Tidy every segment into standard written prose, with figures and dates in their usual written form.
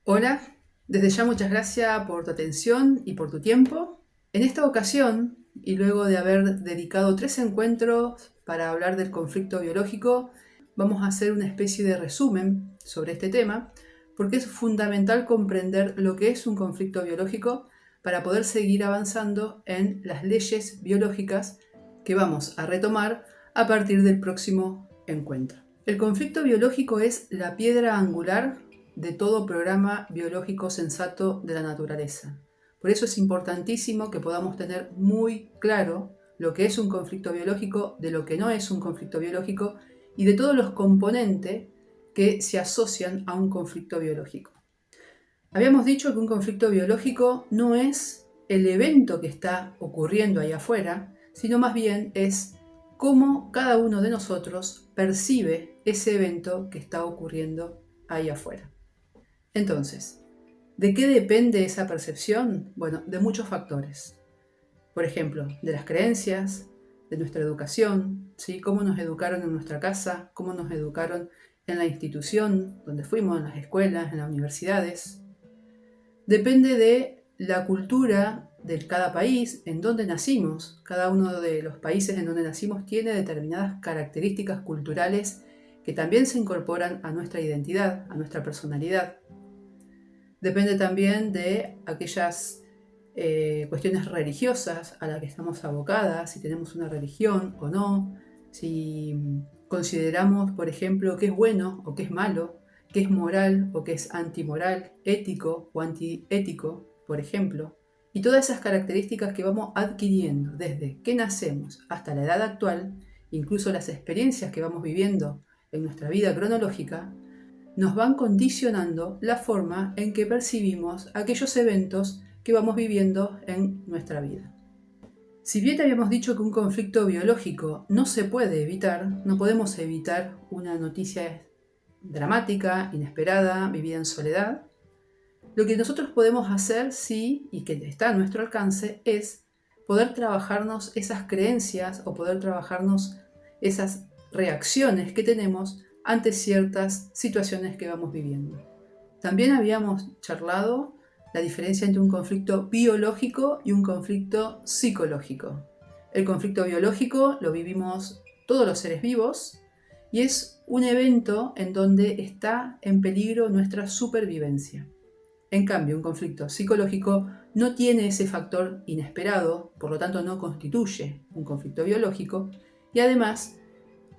Hola, desde ya muchas gracias por tu atención y por tu tiempo. En esta ocasión, y luego de haber dedicado 3 encuentros para hablar del conflicto biológico, vamos a hacer una especie de resumen sobre este tema, porque es fundamental comprender lo que es un conflicto biológico para poder seguir avanzando en las leyes biológicas que vamos a retomar a partir del próximo encuentro. El conflicto biológico es la piedra angular de todo programa biológico sensato de la naturaleza. Por eso es importantísimo que podamos tener muy claro lo que es un conflicto biológico, de lo que no es un conflicto biológico y de todos los componentes que se asocian a un conflicto biológico. Habíamos dicho que un conflicto biológico no es el evento que está ocurriendo ahí afuera, sino más bien es cómo cada uno de nosotros percibe ese evento que está ocurriendo ahí afuera. Entonces, ¿de qué depende esa percepción? Bueno, de muchos factores. Por ejemplo, de las creencias, de nuestra educación, ¿sí? Cómo nos educaron en nuestra casa, cómo nos educaron en la institución donde fuimos, en las escuelas, en las universidades. Depende de la cultura de cada país, en donde nacimos. Cada uno de los países en donde nacimos tiene determinadas características culturales que también se incorporan a nuestra identidad, a nuestra personalidad. Depende también de aquellas cuestiones religiosas a las que estamos abocadas, si tenemos una religión o no, si consideramos, por ejemplo, qué es bueno o qué es malo, qué es moral o qué es antimoral, ético o antiético, por ejemplo. Y todas esas características que vamos adquiriendo desde que nacemos hasta la edad actual, incluso las experiencias que vamos viviendo en nuestra vida cronológica, nos van condicionando la forma en que percibimos aquellos eventos que vamos viviendo en nuestra vida. Si bien habíamos dicho que un conflicto biológico no se puede evitar, no podemos evitar una noticia dramática, inesperada, vivida en soledad, lo que nosotros podemos hacer, sí, y que está a nuestro alcance, es poder trabajarnos esas creencias o poder trabajarnos esas reacciones que tenemos ante ciertas situaciones que vamos viviendo. También habíamos charlado la diferencia entre un conflicto biológico y un conflicto psicológico. El conflicto biológico lo vivimos todos los seres vivos y es un evento en donde está en peligro nuestra supervivencia. En cambio, un conflicto psicológico no tiene ese factor inesperado, por lo tanto no constituye un conflicto biológico, y además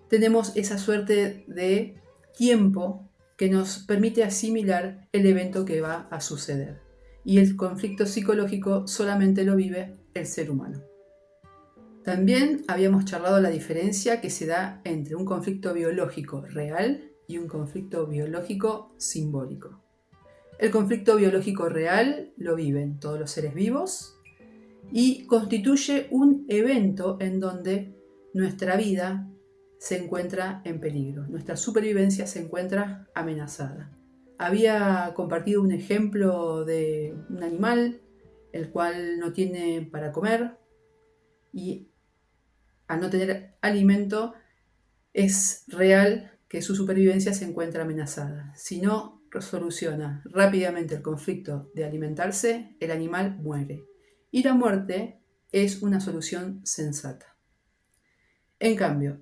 tenemos esa suerte de tiempo que nos permite asimilar el evento que va a suceder. Y el conflicto psicológico solamente lo vive el ser humano. También habíamos charlado la diferencia que se da entre un conflicto biológico real y un conflicto biológico simbólico. El conflicto biológico real lo viven todos los seres vivos y constituye un evento en donde nuestra vida se encuentra en peligro, nuestra supervivencia se encuentra amenazada. Había compartido un ejemplo de un animal el cual no tiene para comer y al no tener alimento es real que su supervivencia se encuentra amenazada. Si no soluciona rápidamente el conflicto de alimentarse, el animal muere. Y la muerte es una solución sensata. En cambio,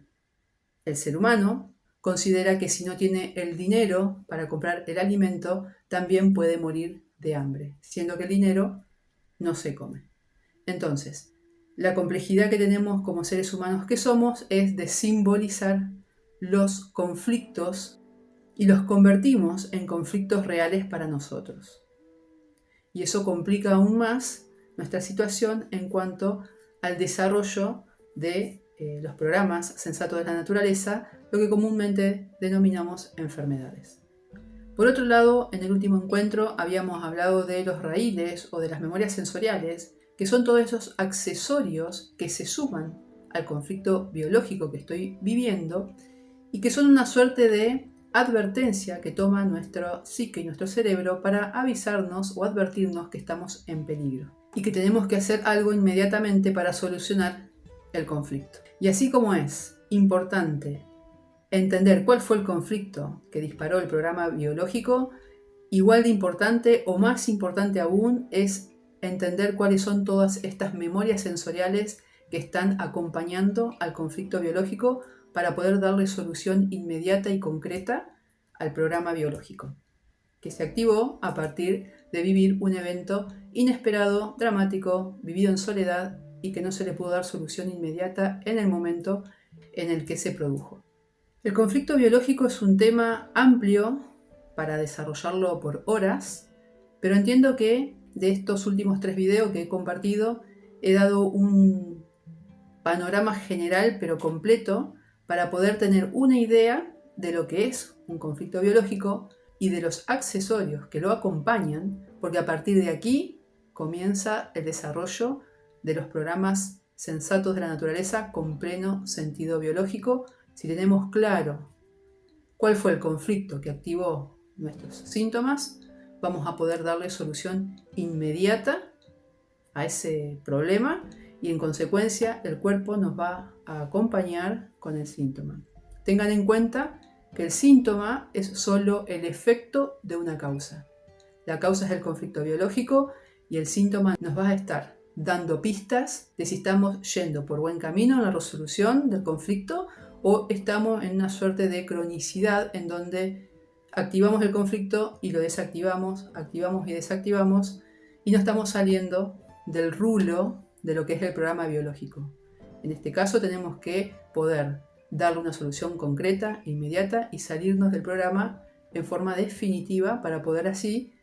el ser humano considera que si no tiene el dinero para comprar el alimento, también puede morir de hambre, siendo que el dinero no se come. Entonces, la complejidad que tenemos como seres humanos que somos es de simbolizar los conflictos y los convertimos en conflictos reales para nosotros. Y eso complica aún más nuestra situación en cuanto al desarrollo de los programas sensatos de la naturaleza, lo que comúnmente denominamos enfermedades. Por otro lado, en el último encuentro habíamos hablado de los raíles o de las memorias sensoriales, que son todos esos accesorios que se suman al conflicto biológico que estoy viviendo y que son una suerte de advertencia que toma nuestro psique y nuestro cerebro para avisarnos o advertirnos que estamos en peligro y que tenemos que hacer algo inmediatamente para solucionar el conflicto. Y así como es importante entender cuál fue el conflicto que disparó el programa biológico, Igual de importante o más importante aún es entender cuáles son todas estas memorias sensoriales que están acompañando al conflicto biológico para poder darle solución inmediata y concreta al programa biológico, que se activó a partir de vivir un evento inesperado, dramático, vivido en soledad y que no se le pudo dar solución inmediata en el momento en el que se produjo. El conflicto biológico es un tema amplio para desarrollarlo por horas, pero entiendo que de estos últimos 3 videos que he compartido he dado un panorama general pero completo para poder tener una idea de lo que es un conflicto biológico y de los accesorios que lo acompañan, porque a partir de aquí comienza el desarrollo de los programas sensatos de la naturaleza con pleno sentido biológico. Si tenemos claro cuál fue el conflicto que activó nuestros síntomas, vamos a poder darle solución inmediata a ese problema y en consecuencia el cuerpo nos va a acompañar con el síntoma. Tengan en cuenta que el síntoma es solo el efecto de una causa. La causa es el conflicto biológico y el síntoma nos va a estar dando pistas de si estamos yendo por buen camino en la resolución del conflicto o estamos en una suerte de cronicidad en donde activamos el conflicto y lo desactivamos, activamos y desactivamos y no estamos saliendo del rulo de lo que es el programa biológico. En este caso tenemos que poder darle una solución concreta, inmediata y salirnos del programa en forma definitiva para poder así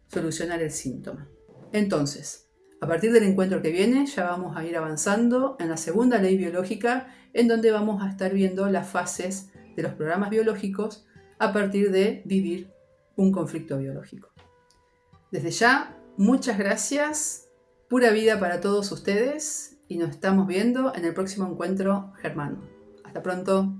solucionar el síntoma. Entonces, a partir del encuentro que viene ya vamos a ir avanzando en la segunda ley biológica, en donde vamos a estar viendo las fases de los programas biológicos a partir de vivir un conflicto biológico. Desde ya, muchas gracias, pura vida para todos ustedes y nos estamos viendo en el próximo encuentro germano. Hasta pronto.